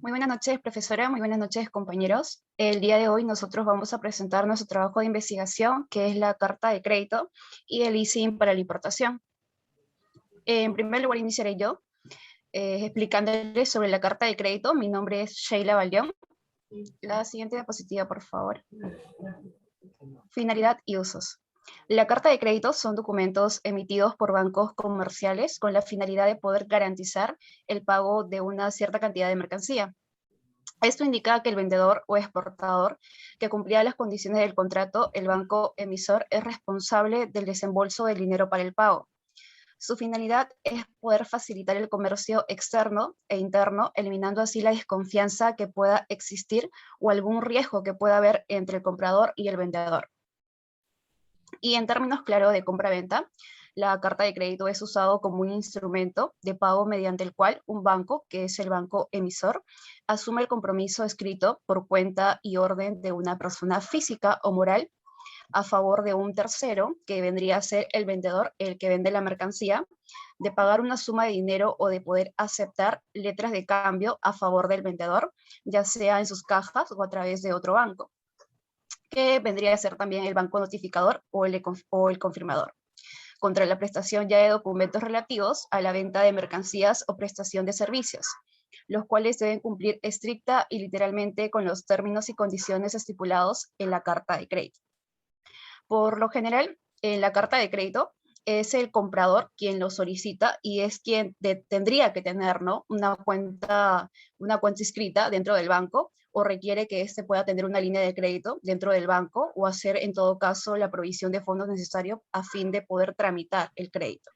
Muy buenas noches, profesora. Muy buenas noches, compañeros. El día de hoy nosotros vamos a presentar nuestro trabajo de investigación, que es la carta de crédito y el leasing para la importación. En primer lugar, iniciaré yo explicándoles sobre la carta de crédito. Mi nombre es Sheila Baldeón. La siguiente diapositiva, por favor. Finalidad y usos. La carta de crédito son documentos emitidos por bancos comerciales con la finalidad de poder garantizar el pago de una cierta cantidad de mercancía. Esto indica que el vendedor o exportador que cumplía las condiciones del contrato, el banco emisor es responsable del desembolso del dinero para el pago. Su finalidad es poder facilitar el comercio externo e interno, eliminando así la desconfianza que pueda existir o algún riesgo que pueda haber entre el comprador y el vendedor. Y en términos claros de compra-venta, la carta de crédito es usado como un instrumento de pago mediante el cual un banco, que es el banco emisor, asume el compromiso escrito por cuenta y orden de una persona física o moral a favor de un tercero, que vendría a ser el vendedor, el que vende la mercancía, de pagar una suma de dinero o de poder aceptar letras de cambio a favor del vendedor, ya sea en sus cajas o a través de otro banco, que vendría a ser también el banco notificador o el confirmador, contra la prestación ya de documentos relativos a la venta de mercancías o prestación de servicios, los cuales deben cumplir estricta y literalmente con los términos y condiciones estipulados en la carta de crédito. Por lo general, en la carta de crédito es el comprador quien lo solicita y es quien tendría que tener, ¿no?, una cuenta inscrita dentro del banco, o requiere que éste pueda tener una línea de crédito dentro del banco o hacer en todo caso la provisión de fondos necesarios a fin de poder tramitar el crédito.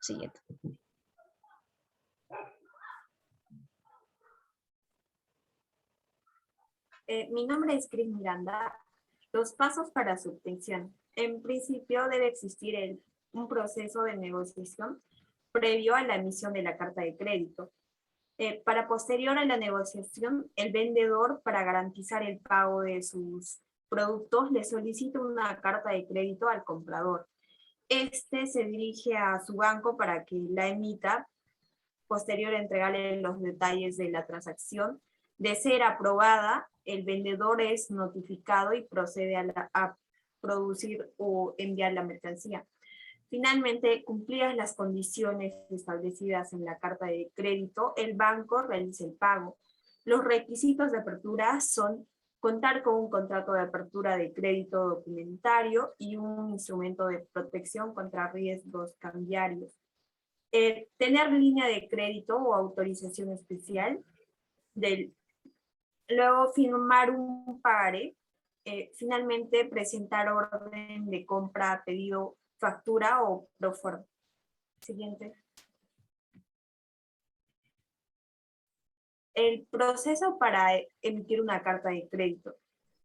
Siguiente. Mi nombre es Cris Miranda. Los pasos para su obtención. En principio debe existir un proceso de negociación previo a la emisión de la carta de crédito. Para posterior a la negociación, el vendedor, para garantizar el pago de sus productos, le solicita una carta de crédito al comprador. Este se dirige a su banco para que la emita, posterior a entregarle los detalles de la transacción. De ser aprobada, el vendedor es notificado y procede a producir o enviar la mercancía. Finalmente, cumplidas las condiciones establecidas en la carta de crédito, el banco realiza el pago. Los requisitos de apertura son contar con un contrato de apertura de crédito documentario y un instrumento de protección contra riesgos cambiarios. Tener línea de crédito o autorización especial, luego firmar un pagaré, finalmente presentar orden de compra, pedido, factura o proforma. Siguiente. El proceso para emitir una carta de crédito.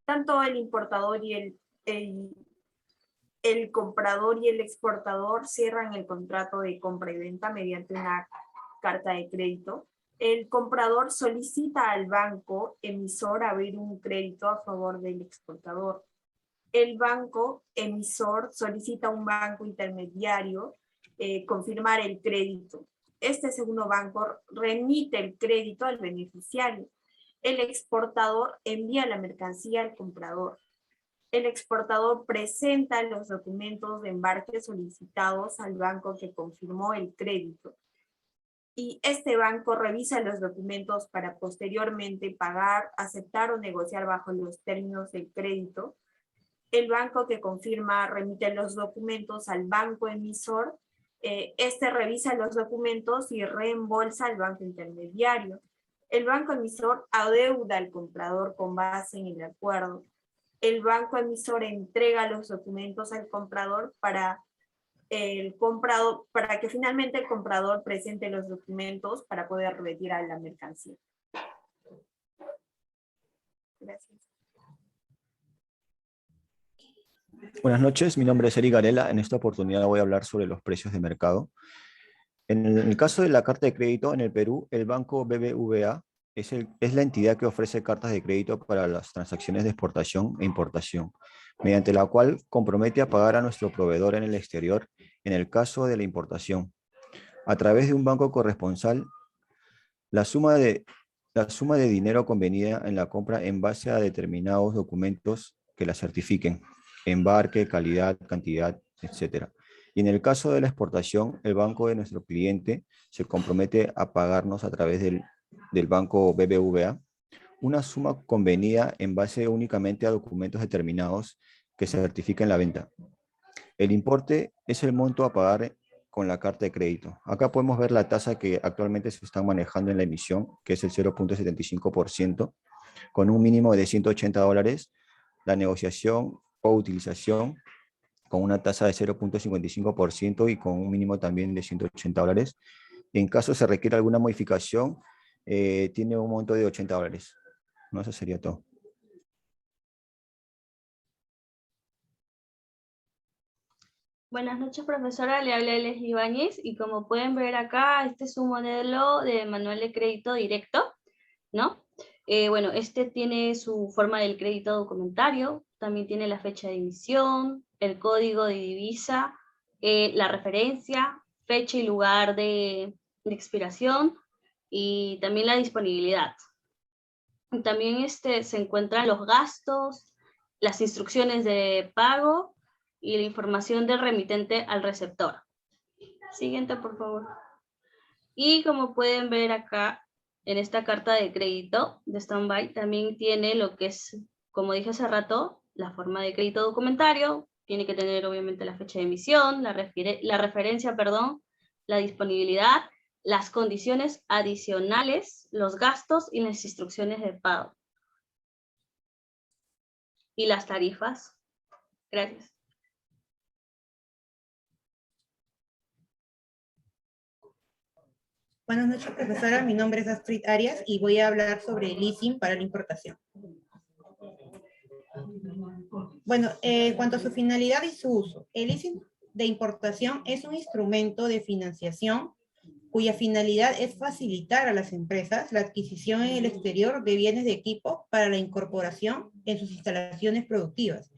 Tanto el importador y el comprador y el exportador cierran el contrato de compra y venta mediante una carta de crédito. El comprador solicita al banco emisor abrir un crédito a favor del exportador. El banco emisor solicita a un banco intermediario confirmar el crédito. Este segundo banco remite el crédito al beneficiario. El exportador envía la mercancía al comprador. El exportador presenta los documentos de embarque solicitados al banco que confirmó el crédito. Y este banco revisa los documentos para posteriormente pagar, aceptar o negociar bajo los términos del crédito. El banco que confirma remite los documentos al banco emisor. Este revisa los documentos y reembolsa al banco intermediario. El banco emisor adeuda al comprador con base en el acuerdo. El banco emisor entrega los documentos al comprador para que finalmente el comprador presente los documentos para poder retirar la mercancía. Gracias. Buenas noches, mi nombre es Eric Garela. En esta oportunidad voy a hablar sobre los precios de mercado. En el caso de la carta de crédito en el Perú, el banco BBVA es la entidad que ofrece cartas de crédito para las transacciones de exportación e importación, mediante la cual compromete a pagar a nuestro proveedor en el exterior en el caso de la importación, a través de un banco corresponsal La suma de, la suma de dinero convenida en la compra en base a determinados documentos que la certifiquen, embarque, calidad, cantidad, etc. Y en el caso de la exportación, el banco de nuestro cliente se compromete a pagarnos a través del banco BBVA una suma convenida en base únicamente a documentos determinados que certifiquen la venta. El importe es el monto a pagar con la carta de crédito. Acá podemos ver la tasa que actualmente se está manejando en la emisión, que es el 0.75%, con un mínimo de $180, la negociación o utilización con una tasa de 0.55% y con un mínimo también de $180. En caso se requiera alguna modificación, tiene un monto de $80. No, eso sería todo. Buenas noches, profesora. Le habla Leslie Ibáñez y como pueden ver acá, este es un modelo de manual de crédito directo, ¿no? Bueno, este tiene su forma del crédito documentario, también tiene la fecha de emisión, el código de divisa, la referencia, fecha y lugar de expiración y también la disponibilidad. También se encuentran los gastos, las instrucciones de pago y la información del remitente al receptor. Siguiente, por favor. Y como pueden ver acá, en esta carta de crédito de Standby, también tiene lo que es, como dije hace rato, la forma de crédito documentario. Tiene que tener obviamente la fecha de emisión, la referencia, perdón, la disponibilidad, las condiciones adicionales, los gastos y las instrucciones de pago. Y las tarifas. Gracias. Buenas noches, profesora. Mi nombre es Astrid Arias y voy a hablar sobre el leasing para la importación. Bueno, cuanto a su finalidad y su uso, el leasing de importación es un instrumento de financiación cuya finalidad es facilitar a las empresas la adquisición en el exterior de bienes de equipo para la incorporación en sus instalaciones productivas.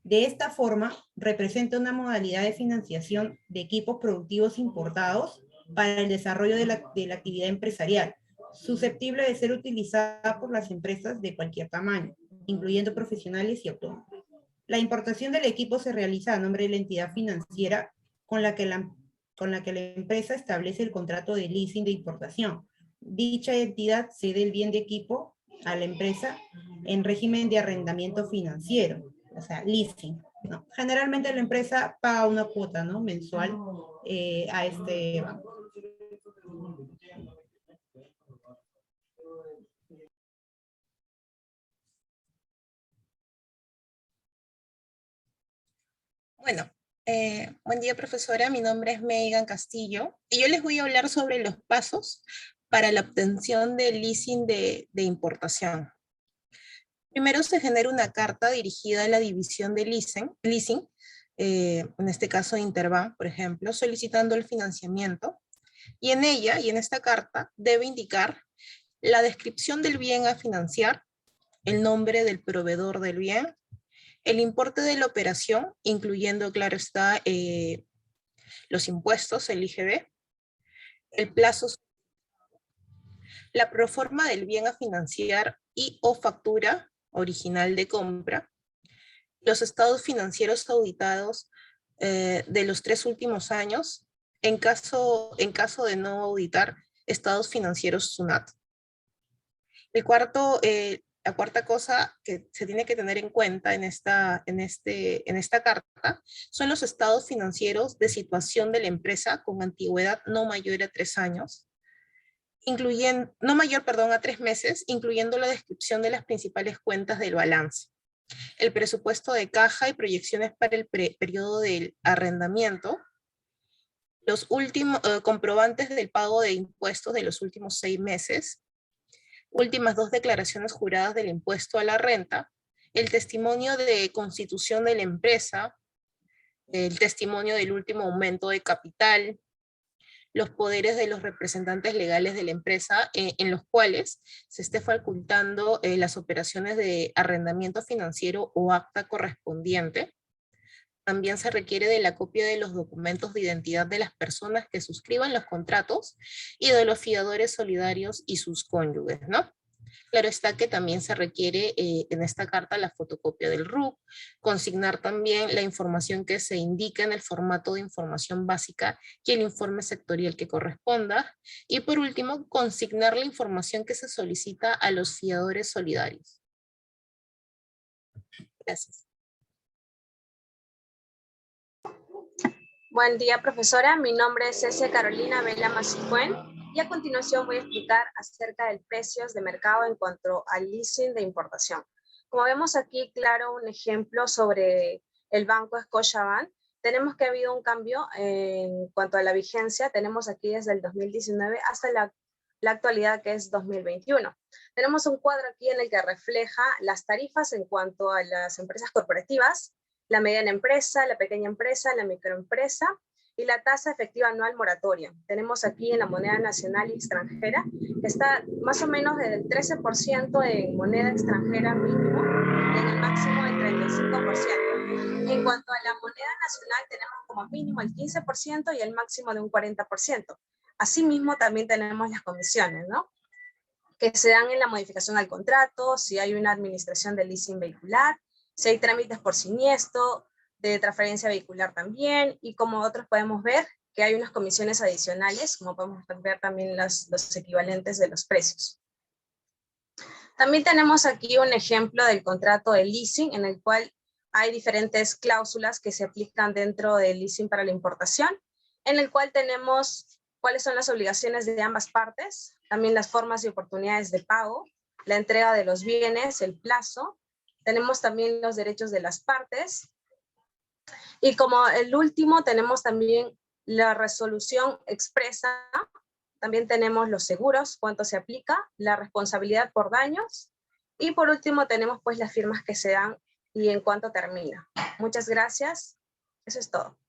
De esta forma, representa una modalidad de financiación de equipos productivos importados para el desarrollo de la actividad empresarial, susceptible de ser utilizada por las empresas de cualquier tamaño, incluyendo profesionales y autónomos. La importación del equipo se realiza a nombre de la entidad financiera con la que la empresa establece el contrato de leasing de importación. Dicha entidad cede el bien de equipo a la empresa en régimen de arrendamiento financiero, o sea, leasing, ¿no? Generalmente la empresa paga una cuota, ¿no?, mensual a este banco. Bueno, buen día, profesora. Mi nombre es Megan Castillo y yo les voy a hablar sobre los pasos para la obtención del leasing de importación. Primero se genera una carta dirigida a la división de leasing, en este caso Interbank, por ejemplo, solicitando el financiamiento. Y en ella, y en esta carta, debe indicar la descripción del bien a financiar, el nombre del proveedor del bien, el importe de la operación, incluyendo, claro está, los impuestos, el IGB, el plazo, la proforma del bien a financiar y o factura original de compra, los estados financieros auditados de los 3 últimos años, en caso de no auditar estados financieros SUNAT. La cuarta cosa que se tiene que tener en cuenta en esta carta son los estados financieros de situación de la empresa con antigüedad no mayor a 3 años, no mayor a 3 meses, incluyendo la descripción de las principales cuentas del balance, el presupuesto de caja y proyecciones para el periodo del arrendamiento, los últimos comprobantes del pago de impuestos de los últimos 6 meses, últimas 2 declaraciones juradas del impuesto a la renta, el testimonio de constitución de la empresa, el testimonio del último aumento de capital, los poderes de los representantes legales de la empresa en los cuales se esté facultando las operaciones de arrendamiento financiero o acta correspondiente, También se requiere de la copia de los documentos de identidad de las personas que suscriban los contratos y de los fiadores solidarios y sus cónyuges, ¿no? Claro está que también se requiere en esta carta la fotocopia del RUC, consignar también la información que se indica en el formato de información básica y el informe sectorial que corresponda. Y por último, consignar la información que se solicita a los fiadores solidarios. Gracias. Buen día, profesora. Mi nombre es Cecia Carolina Vela Masicuen y a continuación voy a explicar acerca del precios de mercado en cuanto al leasing de importación. Como vemos aquí, claro, un ejemplo sobre el banco Scotiabank. Tenemos que ha habido un cambio en cuanto a la vigencia. Tenemos aquí desde el 2019 hasta la actualidad, que es 2021. Tenemos un cuadro aquí en el que refleja las tarifas en cuanto a las empresas corporativas, la mediana empresa, la pequeña empresa, la microempresa y la tasa efectiva anual moratoria. Tenemos aquí en la moneda nacional y extranjera, que está más o menos del 13% en moneda extranjera mínimo y en el máximo del 35%. En cuanto a la moneda nacional, tenemos como mínimo el 15% y el máximo de un 40%. Asimismo, también tenemos las comisiones, ¿no?, que se dan en la modificación al contrato, si hay una administración de leasing vehicular, si hay trámites por siniestro, de transferencia vehicular también, y como otros podemos ver que hay unas comisiones adicionales, como podemos ver también los equivalentes de los precios. También tenemos aquí un ejemplo del contrato de leasing, en el cual hay diferentes cláusulas que se aplican dentro del leasing para la importación, en el cual tenemos cuáles son las obligaciones de ambas partes, también las formas y oportunidades de pago, la entrega de los bienes, el plazo. Tenemos también los derechos de las partes. Y como el último tenemos también la resolución expresa. También tenemos los seguros, cuánto se aplica, la responsabilidad por daños. Y por último tenemos pues las firmas que se dan y en cuánto termina. Muchas gracias. Eso es todo.